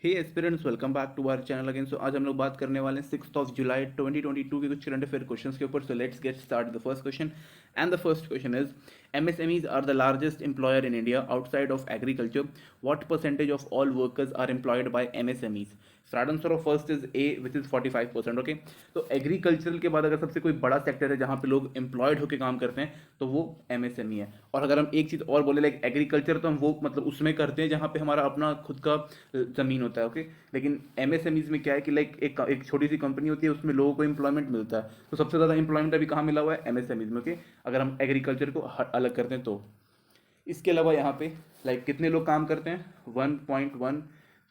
Hey aspirants, welcome back to our channel again. So आज हम लोग बात करने वाले हैं 6 जुलाई 2022 के कुछ करंट अफेयर क्वेश्चंस के ऊपर। So let's get start the first question. And the first question is MSMEs are the largest employer in India outside of agriculture. What percentage of all workers are employed by MSMEs? Start answer of first is A which is 45%. Okay, तो agricultural के बाद अगर सबसे कोई बड़ा sector है जहाँ पे लोग एम्प्लॉयड होकर काम करते हैं तो वो MSME है. और अगर हम एक चीज़ और बोले लाइक एग्रीकल्चर, तो हम वो मतलब उसमें करते हैं जहाँ पे हमारा अपना खुद का ज़मीन होता है. ओके, लेकिन MSMEs में क्या है कि लाइक एक छोटी सी कंपनी होती है, उसमें लोगों को एम्प्लॉयमेंट मिलता है. तो सबसे ज़्यादा एम्प्लॉयमेंट अभी कहाँ मिला हुआ है? MSMEs में. ओके, अगर हम एग्रीकल्चर को अलग करते हैं तो. इसके अलावा यहाँ पे लाइक कितने लोग काम करते हैं? 1.1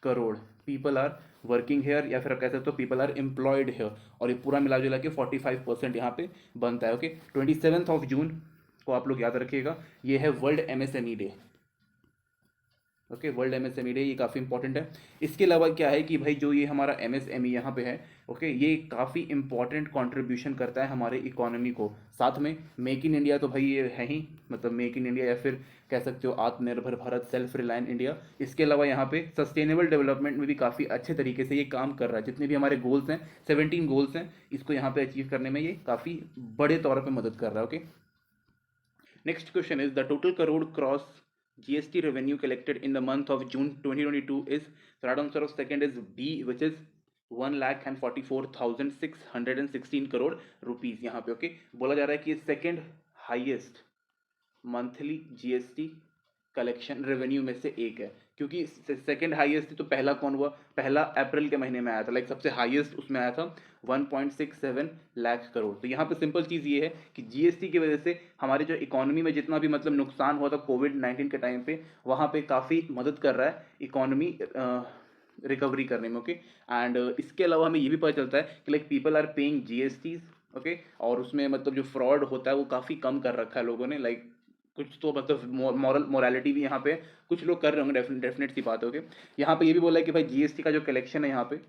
crore people are working here, या फिर आप कह सकते हो पीपल आर एम्प्लॉयड हेयर. और ये पूरा मिला जुला के 45% यहाँ पे बनता है. ओके, 27 जून को आप लोग याद रखिएगा, ये है world MSME day. Okay, world MSME day, ये काफ़ी इंपॉर्टेंट है. इसके अलावा क्या है कि भाई जो ये हमारा MSME यहाँ पे है, ओके, ये काफ़ी इंपॉर्टेंट कंट्रीब्यूशन करता है हमारे इकोनॉमी को. साथ में मेक इन इंडिया तो भाई ये है ही, मतलब मेक इन इंडिया या फिर कह सकते हो आत्मनिर्भर भारत, सेल्फ रिलायंट इंडिया. इसके अलावा यहाँ पे सस्टेनेबल डेवलपमेंट में भी काफ़ी अच्छे तरीके से ये काम कर रहा है. जितने भी हमारे गोल्स हैं, 17 गोल्स हैं, इसको यहाँ पे अचीव करने में ये काफ़ी बड़े तौर पर मदद कर रहा है. Okay, next question is the total crore cross GST revenue collected in the month of June 2022 is. So right answer of second is B, which is 1,44,616 crore rupees यहाँ पे. ओके, बोला जा रहा है कि second highest monthly GST collection revenue में से एक है. क्योंकि सेकंड हाईएस्ट थी तो पहला कौन हुआ? पहला अप्रैल के महीने में आया था, लाइक सबसे हाईएस्ट उसमें आया था 1.67 लाख करोड़. तो यहाँ पे सिंपल चीज़ ये है कि GST की वजह से हमारे जो इकोनॉमी में जितना भी मतलब नुकसान हुआ था कोविड-19 के टाइम पे, वहाँ पे काफ़ी मदद कर रहा है इकोनॉमी रिकवरी करने में. ओके, एंड इसके अलावा हमें ये भी पता चलता है कि like people are paying GSTs. Okay, और उसमें मतलब जो फ्रॉड होता है वो काफ़ी कम कर रखा है लोगों ने. लाइक कुछ तो मतलब मोरालिटी भी यहाँ पे कुछ लोग कर रहे होंगे, डेफिनेट सी बात होगी. यहाँ पे ये भी बोला है कि भाई GST का जो कलेक्शन है, यहाँ पे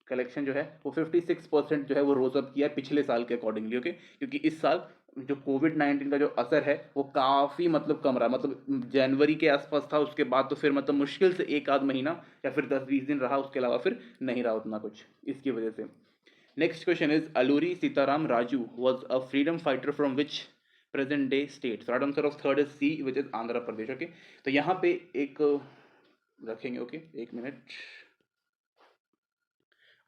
कलेक्शन जो है वो 56% जो है वो रोज अप किया है पिछले साल के अकॉर्डिंगली. ओके, क्योंकि इस साल जो कोविड-19 का जो असर है वो काफ़ी मतलब कम रहा. मतलब जनवरी के आसपास था, उसके बाद तो फिर मतलब मुश्किल से एक आध महीना या फिर 10-20 दिन रहा, उसके अलावा फिर नहीं रहा उतना कुछ, इसकी वजह से. Next question is Alluri Sitarama Raju was a freedom fighter from which present day state? Right answer of third is C, which is Andhra Pradesh. Okay, तो यहाँ पे एक रखेंगे. ओके, एक मिनट.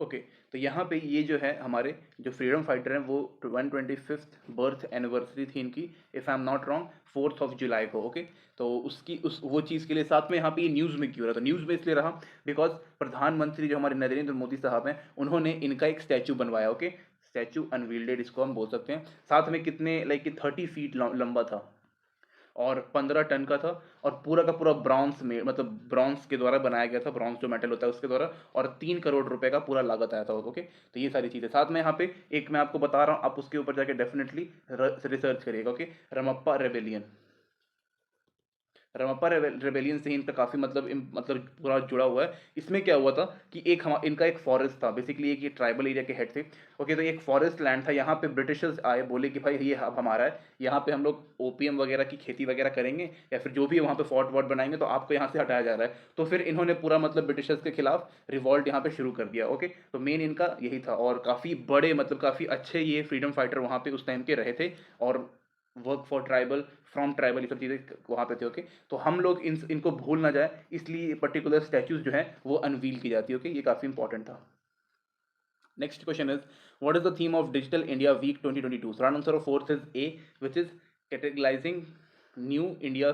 ओके, तो यहाँ पे ये जो है हमारे जो फ्रीडम फाइटर हैं वो 125th बर्थ एनिवर्सरी थी इनकी, if I am not wrong, 4 जुलाई को. ओके, तो उसकी उस वो चीज़ के लिए साथ में यहाँ पे ये न्यूज़ में क्यों रहा? तो न्यूज़ में इसलिए रहा बिकॉज प्रधानमंत्री जो हमारे नरेंद्र मोदी साहब हैं, उन्होंने इनका एक स्टैचू बनवाया. ओके, स्टैचू अनवील्डेड इसको हम बोल सकते हैं. साथ में कितने लाइक 30 फीट लंबा था और 15 टन का था, और पूरा का पूरा ब्रॉन्ज में, मतलब ब्रॉन्ज के द्वारा बनाया गया था, ब्रॉन्ज जो मेटल होता है उसके द्वारा, और 3 करोड़ रुपए का पूरा लागत आया था. ओके, तो ये सारी चीज़ें साथ में यहाँ पे एक मैं आपको बता रहा हूँ, आप उसके ऊपर जाके डेफिनेटली रिसर्च करिएगा. Okay, Ramappa rebellion, Ramappa rebellion से ही इनका काफ़ी मतलब पूरा जुड़ा हुआ है. इसमें क्या हुआ था कि एक इनका एक फॉरेस्ट था, बेसिकली एक ये ट्राइबल एरिया के हेड थे. ओके, तो एक फॉरेस्ट लैंड था, यहाँ पे ब्रिटिशर्स आए, बोले कि भाई ये अब हमारा है, यहाँ पे हम लोग ओपीएम वगैरह की खेती वगैरह करेंगे या फिर जो भी वहाँ पे फोर्ट वॉर्ट बनाएंगे, तो आपको यहाँ से हटाया जा रहा है. तो फिर इन्होंने पूरा मतलब ब्रिटिशर्स के खिलाफ रिवॉल्ट यहाँ पे शुरू कर दिया. ओके, तो मेन इनका यही था, और काफ़ी बड़े मतलब काफ़ी अच्छे ये फ्रीडम फाइटर वहाँ पे उस टाइम के रहे थे, और work for tribal, from tribal, ये सब चीज़ें वहाँ पे थे. ओके, तो हम लोग इनको भूल ना जाए, इसलिए पर्टिकुलर स्टैचूज जो है वो अनवील की जाती है. ओके, ये काफ़ी इंपॉर्टेंट था. Next question is what is the theme of digital India week 2022? So answer of fourth is A, which is categorising new India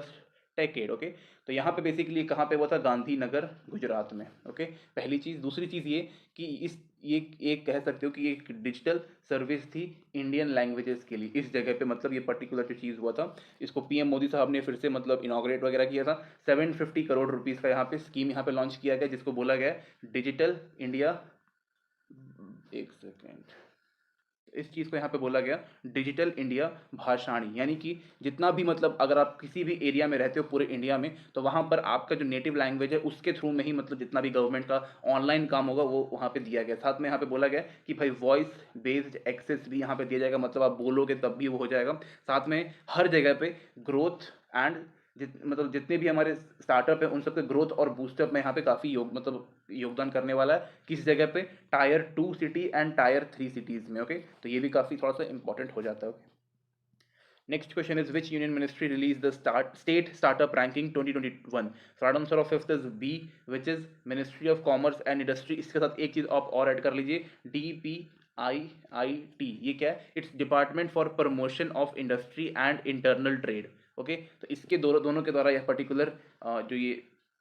techade. Okay, तो यहाँ पे बेसिकली कहाँ पे हुआ था? गांधीनगर, गुजरात में. ओके, पहली चीज़. दूसरी चीज़ ये कि इस ये एक कह सकते हो कि एक डिजिटल सर्विस थी इंडियन लैंग्वेजेस के लिए इस जगह पे, मतलब ये पर्टिकुलर जो चीज़ हुआ था, इसको पीएम मोदी साहब ने फिर से मतलब इनाग्रेट वगैरह किया था. 750 करोड़ रुपीज़ का यहाँ पे स्कीम यहाँ पे लॉन्च किया गया, जिसको बोला गया डिजिटल इंडिया. एक सेकेंड, इस चीज़ को यहाँ पे बोला गया डिजिटल इंडिया भाषाणी, यानी कि जितना भी मतलब अगर आप किसी भी एरिया में रहते हो पूरे इंडिया में, तो वहाँ पर आपका जो नेटिव लैंग्वेज है उसके थ्रू में ही मतलब जितना भी गवर्नमेंट का ऑनलाइन काम होगा वो वहाँ पे दिया गया. साथ में यहाँ पे बोला गया कि भाई वॉइस बेस्ड एक्सेस भी यहाँ पे दिया जाएगा, मतलब आप बोलोगे तब भी वो हो जाएगा. साथ में हर जगह पे ग्रोथ एंड मतलब जितने भी हमारे स्टार्टअप है उन सबके ग्रोथ और बूस्टअप में यहाँ पे काफ़ी योगदान करने वाला है। किस जगह पे? Tyre 2 city and tyre 3 cities में। ओके, तो ये भी काफ़ी थोड़ा सा इंपॉर्टेंट हो जाता है। Okay, next question is which union ministry released the state startup ranking 2021? so right answer of fifth is B, which is Ministry of Commerce and Industry। इसके साथ एक चीज आप और ऐड कर लीजिए, DPIIT। ये क्या है? It's department for promotion of industry and internal trade. Okay, तो इसके दोनों के द्वारा यह पर्टिकुलर जो ये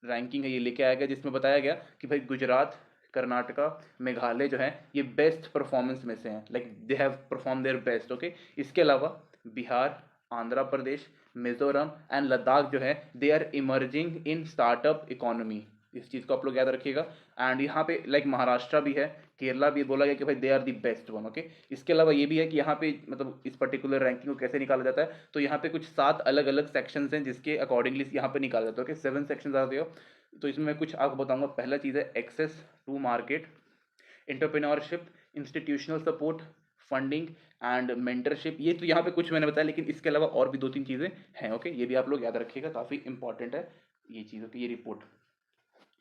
रैंकिंग है ये लेके आया गया, जिसमें बताया गया कि भाई गुजरात, कर्नाटका, मेघालय जो है ये बेस्ट परफॉर्मेंस में से हैं, like they have perform their best. Okay, इसके अलावा बिहार, आंध्र प्रदेश, मिजोरम एंड लद्दाख जो है they are emerging in startup economy. इस चीज़ को आप लोग याद रखिएगा। एंड यहाँ पे लाइक महाराष्ट्र भी है, केरला भी बोला गया कि भाई they are the best one. Okay, इसके अलावा ये भी है कि यहाँ पे मतलब इस पर्टिकुलर रैंकिंग को कैसे निकाला जाता है, तो यहाँ पे कुछ 7 अलग अलग सेक्शंस हैं जिसके अकॉर्डिंगली यहाँ पे निकाला जाता है। ओके, 7 सेक्शंस आते हो, तो इसमें मैं कुछ आपको बताऊंगा। पहला चीज़ है access to market, entrepreneurship, institutional support, funding and mentorship. ये तो यहाँ पे कुछ मैंने बताया, लेकिन इसके अलावा और भी 2-3 चीज़ें हैं। ओके, ये भी आप लोग याद रखिएगा, काफ़ी इंपॉर्टेंट है ये चीज़ की ये report.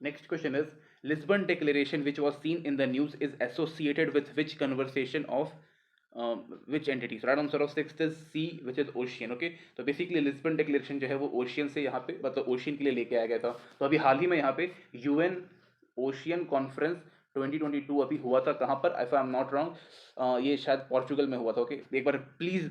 Next question is Lisbon declaration which was seen in the news is associated with which conversation of which entity? Right answer of sixth is C, which is ocean. Okay, तो basically Lisbon declaration जो है वो ocean से यहाँ पे मतलब ocean के लिए लेके आया गया था। तो अभी हाल ही में यहाँ पे यूएन ओशियन कॉन्फ्रेंस 2022 अभी हुआ था। कहाँ पर? If I am not wrong ये शायद पोर्चुगल में हुआ था। ओके, एक बार प्लीज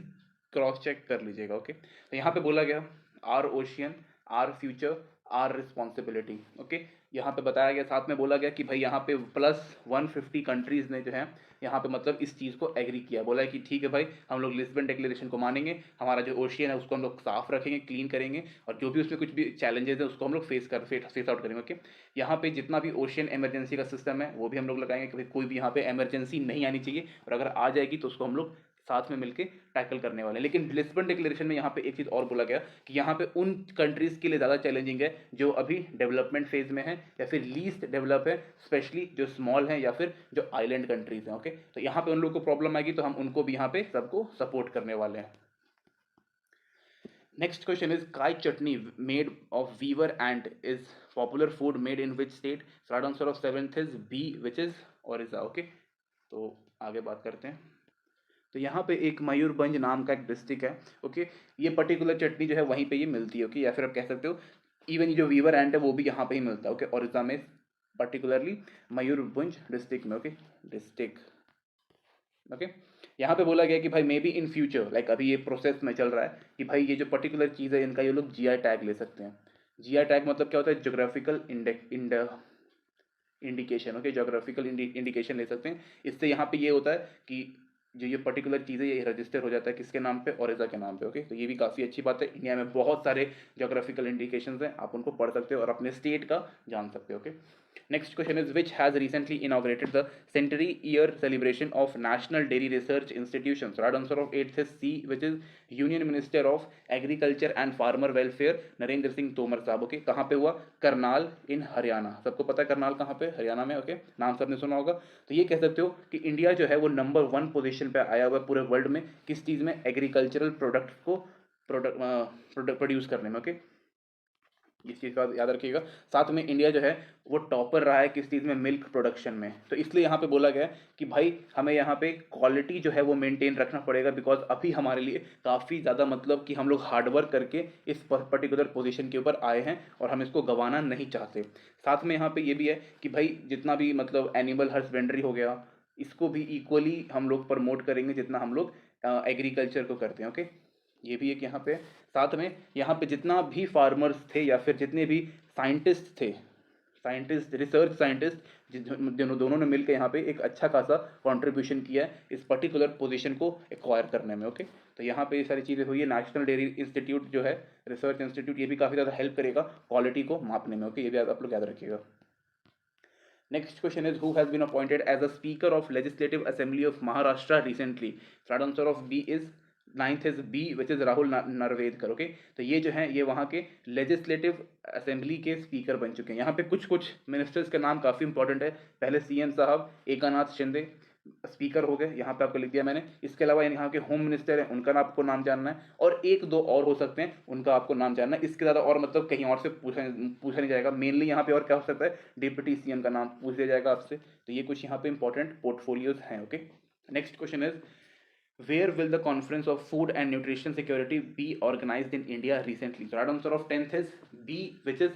क्रॉस चेक कर लीजिएगा। ओके, तो यहाँ पे बोला गया our ocean, our future, our responsibility. Okay, यहाँ पे बताया गया, साथ में बोला गया कि भाई यहाँ पे +150 कंट्रीज ने जो है यहाँ पे मतलब इस चीज़ को एग्री किया। बोला है कि ठीक है भाई, हम लोग लिस्बन डिक्लेरेशन को मानेंगे, हमारा जो ओशियन है उसको हम लोग साफ रखेंगे, क्लीन करेंगे, और जो भी उसमें कुछ भी चैलेंजेस है उसको हम लोग फेस आउट करेंगे। ओके, यहाँ पे जितना भी ओशियन इमरजेंसी का सिस्टम है वो भी हम लोग लगाएंगे कि भाई कोई भी यहाँ पे इमरजेंसी नहीं आनी चाहिए, और अगर आ जाएगी तो उसको हम लोग साथ में मिलके टैकल करने वाले हैं। लेकिन लिस्बन डिक्लेरेशन में यहाँ पे एक चीज़ और बोला गया कि यहाँ पे उन कंट्रीज़ के लिए ज़्यादा चैलेंजिंग है जो अभी डेवलपमेंट फेज में है या फिर लीस्ट डेवलप है, स्पेशली जो स्मॉल है या फिर जो आइलैंड कंट्रीज हैं। ओके, तो यहाँ पे उन लोगों को प्रॉब्लम आएगी, तो हम उनको भी यहाँ पे सबको सपोर्ट करने वाले हैं। Next question is Kai chutney made of weaver and is popular food made in which state? Right answer of seventh is B, which is Odisha. Okay, तो आगे बात करते हैं। तो यहाँ पे एक मयूरभंज नाम का एक डिस्ट्रिक्ट है। ओके, ये पर्टिकुलर चटनी जो है वहीं पे ये मिलती है। ओके, या फिर आप कह सकते हो इवन ये जो वीवर एंड है वो भी यहाँ पे ही मिलता है। ओके, ओडिशा में पर्टिकुलरली मयूरभंज डिस्ट्रिक्ट में। Okay, district. ओके, यहाँ पे बोला गया कि भाई may be in future, like अभी ये प्रोसेस में चल रहा है कि भाई ये जो पर्टिकुलर चीज़ है इनका ये लोग जीआई टैग ले सकते हैं। जीआई टैग मतलब क्या होता है? Geographical indication. Okay, geographical indication ले सकते हैं। इससे यहाँ पे ये होता है कि जो ये पर्टिकुलर चीज़ है ये रजिस्टर हो जाता है किसके नाम पे? ओडिशा के नाम पे। ओके, तो ये भी काफ़ी अच्छी बात है। इंडिया में बहुत सारे जोग्राफिकल इंडिकेशंस हैं, आप उनको पढ़ सकते हो और अपने स्टेट का जान सकते हो। Okay, next question is which has recently inaugurated the century year celebration of national dairy research institution? Right answer of eighth is C, which is union minister of agriculture and farmer welfare Narendra Singh Tomar sahab. Okay, कहाँ पे हुआ? करनाल इन हरियाणा। सबको पता है करनाल कहाँ पे? हरियाणा में। Okay, नाम सबने सुना होगा। तो ये कह सकते हो कि इंडिया जो है वो नंबर 1 पोजीशन पे आया हुआ है पूरे वर्ल्ड में। किस चीज़ में? एग्रीकल्चरल प्रोडक्ट्स को प्रोड्यूस करने में। ओके, इस चीज़ का याद रखिएगा। साथ में इंडिया जो है वो टॉपर रहा है किस चीज़ में? मिल्क प्रोडक्शन में। तो इसलिए यहाँ पे बोला गया है कि भाई हमें यहाँ पे क्वालिटी जो है वो मेंटेन रखना पड़ेगा, बिकॉज अभी हमारे लिए काफ़ी ज़्यादा मतलब कि हम लोग हार्डवर्क करके इस पर्टिकुलर पोजीशन के ऊपर आए हैं और हम इसको गंवाना नहीं चाहते। साथ में यहाँ पे ये भी है कि भाई जितना भी मतलब एनिमल हस्बेंड्री हो गया, इसको भी इक्वली हम लोग प्रमोट करेंगे जितना हम लोग एग्रीकल्चर को करते हैं। ओके, ये भी एक यहाँ पे। साथ में यहाँ पे जितना भी फार्मर्स थे या फिर जितने भी साइंटिस्ट थे, साइंटिस्ट, रिसर्च साइंटिस्ट, दोनों ने मिलकर यहाँ पे एक अच्छा खासा कंट्रीब्यूशन किया है इस पर्टिकुलर पोजीशन को एक्वायर करने में। ओके, तो यहाँ पे ये सारी चीज़ें हुई है। नेशनल डेयरी इंस्टीट्यूट जो है, रिसर्च इंस्टीट्यूट, ये भी काफ़ी ज़्यादा हेल्प करेगा क्वालिटी को मापने में। ओके, ये भी आप लोग याद रखिएगा। Next question is who has been appointed as a Speaker of Legislative Assembly of Maharashtra recently? Right answer of B is ninth is B, which is Rahul Narwekar. Okay, तो ये जो हैं ये वहाँ के लेजिस्लेटिव असेंबली के स्पीकर बन चुके हैं। यहाँ पे कुछ मिनिस्टर्स के नाम काफ़ी इंपॉर्टेंट है। पहले सीएम साहब एकनाथ शिंदे, स्पीकर हो गए, यहाँ पे आपको लिख दिया मैंने। इसके अलावा यहाँ के होम मिनिस्टर हैं, उनका आपको नाम जानना है, और एक दो और हो सकते हैं, उनका आपको नाम जानना है। इसके ज़्यादा और मतलब कहीं और से पूछा नहीं जाएगा। मेनली यहाँ पे और क्या हो सकता है, डिप्टी सीएम का नाम पूछ लिया जाएगा आपसे। तो ये कुछ यहाँ पे इंपॉर्टेंट पोर्टफोलियोज हैं। Okay, next question is where will the conference of food and nutrition security be organized in India recently? So right answer of 10th is B, which is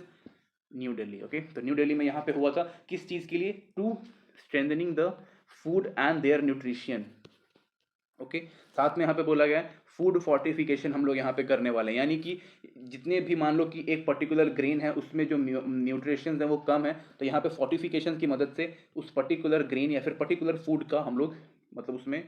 New Delhi. Okay, तो न्यू दिल्ली में यहाँ पे हुआ था किस चीज़ के लिए, to strengthening the food and their nutrition. Okay, साथ में यहाँ पे बोला गया है फूड फोर्टिफिकेशन हम लोग यहाँ पे करने वाले हैं, यानी कि जितने भी मान लो कि एक पर्टिकुलर ग्रेन है उसमें जो न्यूट्रिशंस हैं वो कम है, तो यहाँ पे फोर्टिफिकेशन की मदद से उस पर्टिकुलर ग्रेन या फिर पर्टिकुलर फूड का हम लोग मतलब उसमें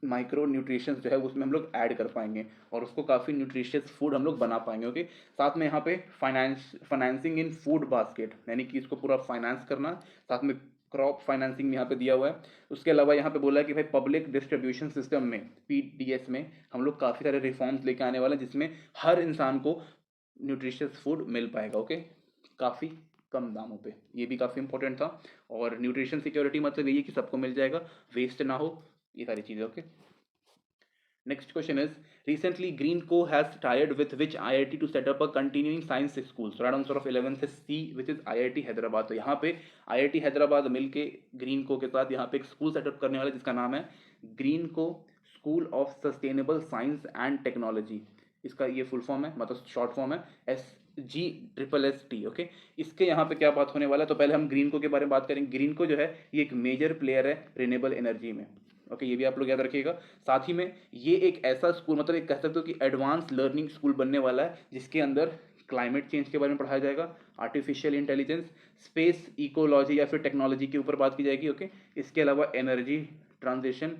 माइक्रो न्यूट्रिशंस जो है उसमें हम लोग ऐड कर पाएंगे और उसको काफ़ी न्यूट्रिशियस फूड हम लोग बना पाएंगे। ओके, साथ में यहाँ पे फाइनेंसिंग इन फूड बास्केट, यानी कि इसको पूरा फाइनेंस करना, साथ में क्रॉप फाइनेंसिंग यहाँ पे दिया हुआ है। उसके अलावा यहाँ पे बोला है कि भाई पब्लिक डिस्ट्रीब्यूशन सिस्टम में पीडीएस में हम लोग काफ़ी सारे रिफॉर्म्स लेके आने वाले हैं जिसमें हर इंसान को न्यूट्रिशियस फूड मिल पाएगा। ओके, काफ़ी कम दामों पे, ये भी काफ़ी इंपॉर्टेंट था। और न्यूट्रिशन सिक्योरिटी मतलब यही है कि सबको मिल जाएगा, वेस्ट ना हो, ये सारी चीज़ें। Okay, next question is recently Greenko has टायर्ड with which IIT to set up a continuing science school. So right answer of 11th is C, which is IIT Hyderabad. तो यहाँ पे आईआईटी हैदराबाद मिलके ग्रीन को के साथ यहाँ पे एक स्कूल सेटअप करने वाला जिसका नाम है ग्रीन को school of sustainable science and technology. इसका ये फुल फॉर्म है, मतलब शॉर्ट फॉर्म है SGSST। ओके, इसके यहाँ पे क्या बात होने वाला है, तो पहले हम ग्रीन को के बारे में बात करेंगे। ग्रीन को जो है ये एक मेजर प्लेयर है रिन्यूएबल एनर्जी में। ओके, ये भी आप लोग याद रखिएगा। साथ ही में ये एक ऐसा स्कूल, मतलब एक कह सकते हो कि एडवांस लर्निंग स्कूल बनने वाला है जिसके अंदर क्लाइमेट चेंज के बारे में पढ़ाया जाएगा, आर्टिफिशियल इंटेलिजेंस, स्पेस इकोलॉजी या फिर टेक्नोलॉजी के ऊपर बात की जाएगी। ओके, इसके अलावा एनर्जी ट्रांजिशन,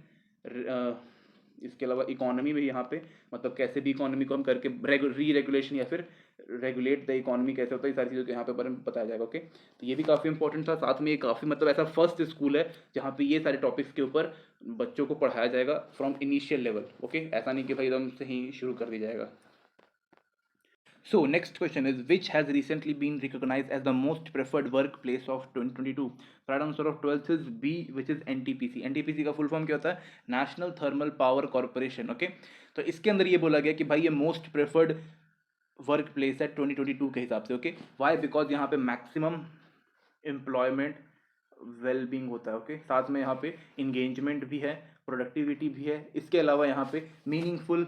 इसके अलावा इकोनॉमी में यहाँ पे मतलब कैसे भी इकोनॉमी को हम करके री रेगुलेशन या फिर रेगुलेट द इकोनॉमी कैसे होता है, ये सारी चीज़ों के यहाँ पे बारे में बताया जाएगा। ओके, तो ये भी काफ़ी इंपॉर्टेंट था। साथ में ये काफ़ी मतलब ऐसा फर्स्ट स्कूल है जहाँ पे ये सारे टॉपिक्स के ऊपर बच्चों को पढ़ाया जाएगा फ्रॉम इनिशियल लेवल। ओके, ऐसा नहीं कि भाई एकदम से ही शुरू कर दिया जाएगा। So next question is which has recently been recognized as the most preferred workplace of 2022? Right answer of 12th is B, which is NTPC. NTPC का फुल फॉर्म क्या होता है, national thermal power corporation. Okay, तो इसके अंदर ये बोला गया कि भाई ये मोस्ट प्रेफर्ड वर्क प्लेस है 2022 के हिसाब से। ओके, वाई, बिकॉज यहाँ पे मैक्सिमम एम्प्लॉयमेंट वेलबींग होता है। ओके, साथ में यहाँ पे इंगेजमेंट भी है, प्रोडक्टिविटी भी है, इसके अलावा यहाँ पे मीनिंगफुल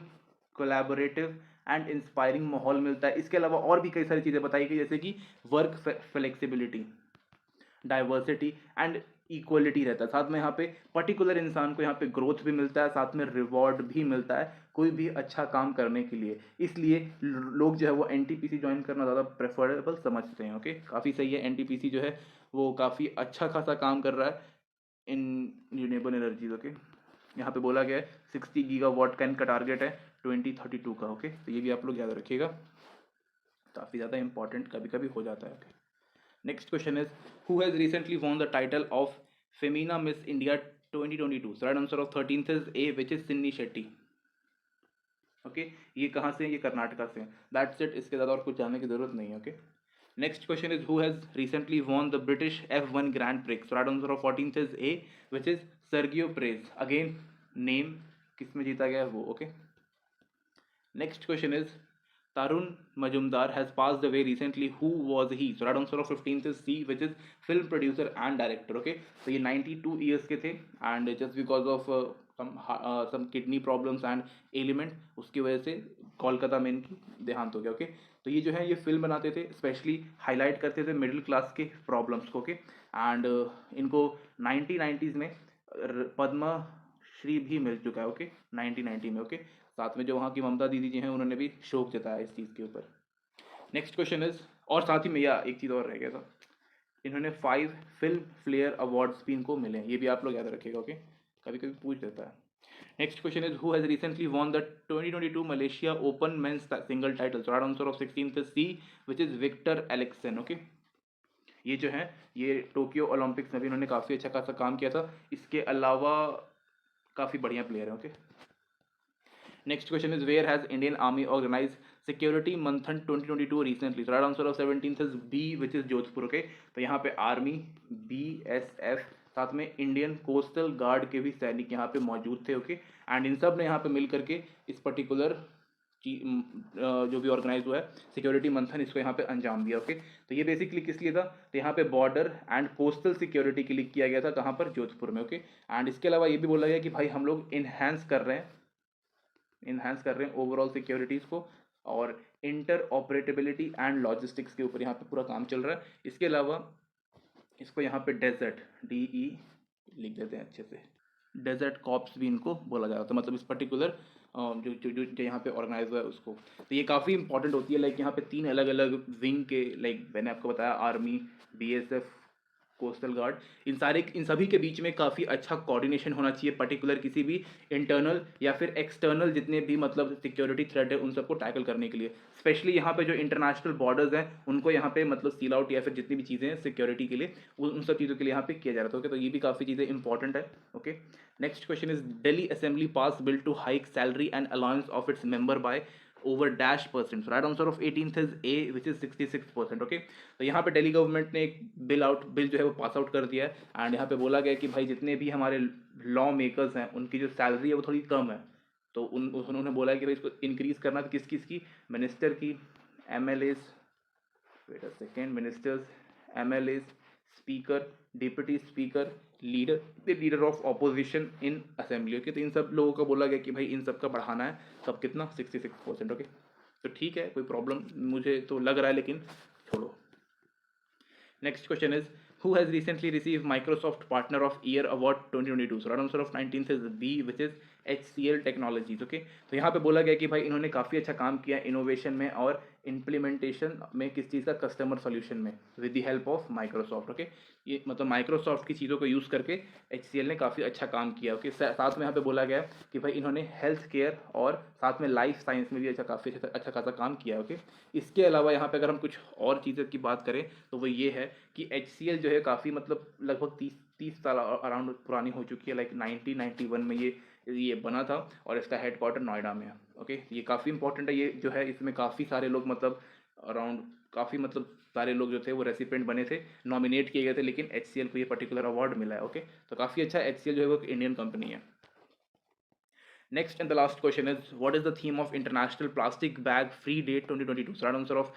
कोलैबोरेटिव एंड इंस्पायरिंग माहौल मिलता है। इसके अलावा और भी कई सारी चीज़ें बताई गई जैसे कि work flexibility, diversity and equality रहता है। साथ में यहाँ पे पर्टिकुलर इंसान को यहाँ पे ग्रोथ भी मिलता है, साथ में रिवॉर्ड भी मिलता है कोई भी अच्छा काम करने के लिए। इसलिए लोग जो है वो एनटीपीसी ज्वाइन करना ज़्यादा प्रेफरेबल समझते हैं। ओके, काफ़ी सही है, एनटीपीसी जो है वो काफ़ी अच्छा खासा काम कर रहा है इन रिन्यूएबल एनर्जीज। ओके, यहाँ पे बोला गया है 60 गीगावाट का इनका टारगेट है 2032 का। ओके, तो ये भी आप लोग याद रखिएगा, काफ़ी ज़्यादा इंपॉर्टेंट कभी कभी हो जाता है। Okay, next question is who has recently won the title of Femina Miss India 2022? Right answer of 13th is A, which is Sini Shetty. Okay, ये कहाँ से, ये कर्नाटका से। दैट्स इट, इसके ज़्यादा और कुछ जानने की जरूरत नहीं है। Okay, next question is who has recently won the British F1 grand prix? Right answer of 14th is A, which is Sergio praise. Again name किस में जीता गया है वो। Okay, next question is Tarun Majumdar has passed away recently. Who was he? So right answer of 15th is C, which is film producer and director. Okay, so ये 92 years के थे and just because of some kidney problems and ailment उसकी वजह से कोलकाता में इनकी देहांत हो गया। ओके, तो ये जो है ये फिल्म बनाते थे, स्पेशली हाईलाइट करते थे मिडिल क्लास के प्रॉब्लम्स को। ओके, एंड इनको 1990s में पद्म श्री भी मिल चुका है। ओके, 1990 में। ओके, साथ में जो वहाँ की ममता दीदी जी हैं उन्होंने भी शोक जताया इस चीज़ के ऊपर। नेक्स्ट क्वेश्चन इज, और साथ ही में या एक चीज़ और रह गया था, इन्होंने 5 फिल्म फेयर अवार्ड्स भी इनको मिले हैं, ये भी आप लोग याद रखिएगा। ओके, कभी कभी पूछ देता है। Next question is who has recently won the 2022 Malaysia open men's single title? Right answer of 16th is C, which is Viktor एलेक्सन। ओके, ये जो है ये टोक्यो ओलंपिक्स में भी इन्होंने काफ़ी अच्छा खासा काम किया था, इसके अलावा काफ़ी बढ़िया प्लेयर है। Okay, next question is where has Indian army organise security Manthan 2022 recently? Right answer of 17th is B, which is Jodhpur. Okay, तो यहाँ पे आर्मी, BSF, साथ में इंडियन कोस्टल गार्ड के भी सैनिक यहाँ पे मौजूद थे, ओके। एंड इन सब ने यहाँ पे मिल करके इस पर्टिकुलर जो भी ऑर्गेनाइज हुआ है सिक्योरिटी मंथन, इसको यहाँ पे अंजाम दिया, ओके। तो ये बेसिकली किस लिए था, तो यहाँ पे बॉर्डर एंड कोस्टल सिक्योरिटी के लिए किया गया था, कहाँ पर, जोधपुर में, ओके। एंड इसके अलावा ये भी बोला गया कि भाई हम लोग इन्हांस कर रहे हैं ओवरऑल सिक्योरिटीज़ को, और इंटर ऑपरेटेबिलिटी एंड लॉजिस्टिक्स के ऊपर यहाँ पे पूरा काम चल रहा है। इसके अलावा इसको यहाँ पे डेजर्ट DE लिख देते हैं अच्छे से, डेजर्ट कॉप्स भी इनको बोला जाता है, मतलब इस पर्टिकुलर जो जो जो जो यहाँ पे ऑर्गेनाइज हुआ है उसको। तो ये काफ़ी इंपॉर्टेंट होती है, लाइक यहाँ पे 3 अलग अलग विंग के, लाइक मैंने आपको बताया आर्मी, BSF, कोस्टल गार्ड, इन सभी के बीच में काफ़ी अच्छा कोऑर्डिनेशन होना चाहिए, पर्टिकुलर किसी भी इंटरनल या फिर एक्सटर्नल जितने भी मतलब सिक्योरिटी थ्रेट है उन सबको टैकल करने के लिए। स्पेशली यहाँ पे जो इंटरनेशनल बॉर्डर्स हैं उनको यहाँ पे मतलब सील आउट या फिर जितनी भी चीज़ें हैं सिक्योरिटी के लिए, उन सब चीज़ों के लिए यहाँ पे किया जा रहा था, ओके। तो ये भी काफ़ी चीज़ें इंपॉर्टेंट है, okay. Next question is Delhi assembly pass bill to hike salary and allowance of its member by over dash percent. So right answer of 18th is A, which is 66%, okay। तो यहाँ पे Delhi government ने एक bill जो है वो pass out कर दिया है। एंड यहाँ पे बोला गया कि भाई जितने भी हमारे लॉ मेकर्स हैं उनकी जो सैलरी है वो थोड़ी कम है, तो उन्होंने बोला है कि भाई इसको इंक्रीज करना, तो किस किस की, मिनिस्टर की, MLAs, wait a second, ministers, MLAs, speaker, deputy speaker, leader of opposition in assembly, okay. तो इन सब लोगों का बोला गया कि भाई इन सब का बढ़ाना है, तब कितना, 66%, ओके। तो ठीक है, कोई प्रॉब्लम मुझे तो लग रहा है, लेकिन छोड़ो। Next question is who has recently received Microsoft Partner of Year Award 2022? So right answer of 19th is B, which is HCL Technologies, okay। तो यहाँ पे बोला गया कि भाई इन्होंने काफ़ी अच्छा काम किया इनोवेशन में और इम्प्लीमेंटेशन में, किस चीज़ का, कस्टमर सॉल्यूशन में, with the help of Microsoft, okay. ये मतलब माइक्रोसॉफ्ट की चीज़ों को यूज़ करके HCL ने काफ़ी अच्छा काम किया, ओके। साथ में यहाँ पे बोला गया कि भाई इन्होंने हेल्थ केयर और साथ में लाइफ साइंस में भी काफ़ी अच्छा खासा काम किया, ओके। इसके अलावा यहाँ पे अगर हम कुछ और चीज़ों की बात करें तो वो ये है कि HCL जो है काफ़ी मतलब लगभग 30 साल अराउंड पुरानी हो चुकी है, लाइक 1991 में ये बना था, और इसका हेडक्वार्टर नोएडा में है, ओके। ये काफ़ी इंपॉर्टेंट है, ये जो है इसमें काफ़ी सारे लोग मतलब अराउंड काफ़ी मतलब सारे लोग जो थे वो रेसिपेंट बने थे, नॉमिनेट किए गए थे, लेकिन HCL को ये पर्टिकुलर अवार्ड मिला है, ओके। तो काफ़ी अच्छा, HCL जो है वो एक इंडियन कंपनी है। Next and the last question is, what is the theme of International Plastic Bag Free Day 2022? So right answer of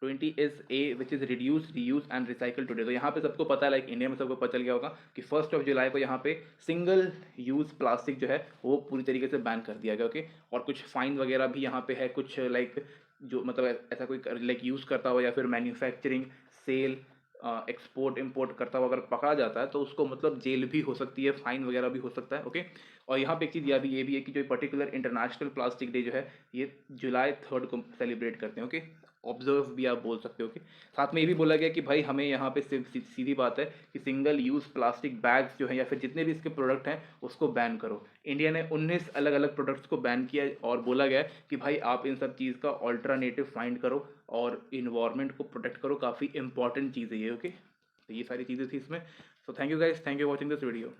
20 is A, which is reduce, reuse and recycle today। तो यहाँ पे सबको पता है, like India में सबको पता चल गया होगा कि 1 जुलाई को यहाँ पे सिंगल यूज़ प्लास्टिक जो है वो पूरी तरीके से बैन कर दिया गया, ओके। और कुछ फाइन वगैरह भी यहाँ पे है, कुछ लाइक जो मतलब ऐसा कोई लाइक यूज़ करता हो या फिर मैन्युफैक्चरिंग, सेल, एक्सपोर्ट इम्पोर्ट करता हुआ अगर पकड़ा जाता है तो उसको मतलब जेल भी हो सकती है, फाइन वगैरह भी हो सकता है, ओके। और यहाँ पे एक चीज़ ये भी है कि जो पर्टिकुलर इंटरनेशनल प्लास्टिक डे जो है ये जुलाई 3 को सेलिब्रेट करते हैं, ओके। ऑब्जर्व भी आप बोल सकते हो, ओके। साथ में ये भी बोला गया कि भाई हमें यहाँ पे सीधी बात है कि सिंगल यूज़ प्लास्टिक बैग्स जो है या फिर जितने भी इसके प्रोडक्ट हैं उसको बैन करो। इंडिया ने 19 अलग अलग प्रोडक्ट्स को बैन किया और बोला गया कि भाई आप इन सब चीज़ का ऑल्टरनेटिव फाइंड करो और इन्वायरमेंट को प्रोटेक्ट करो, काफ़ी इंपॉर्टेंट चीज़ है ये, ओके। तो ये सारी चीज़ें थी इसमें। So thank you guys, thank you watching this video.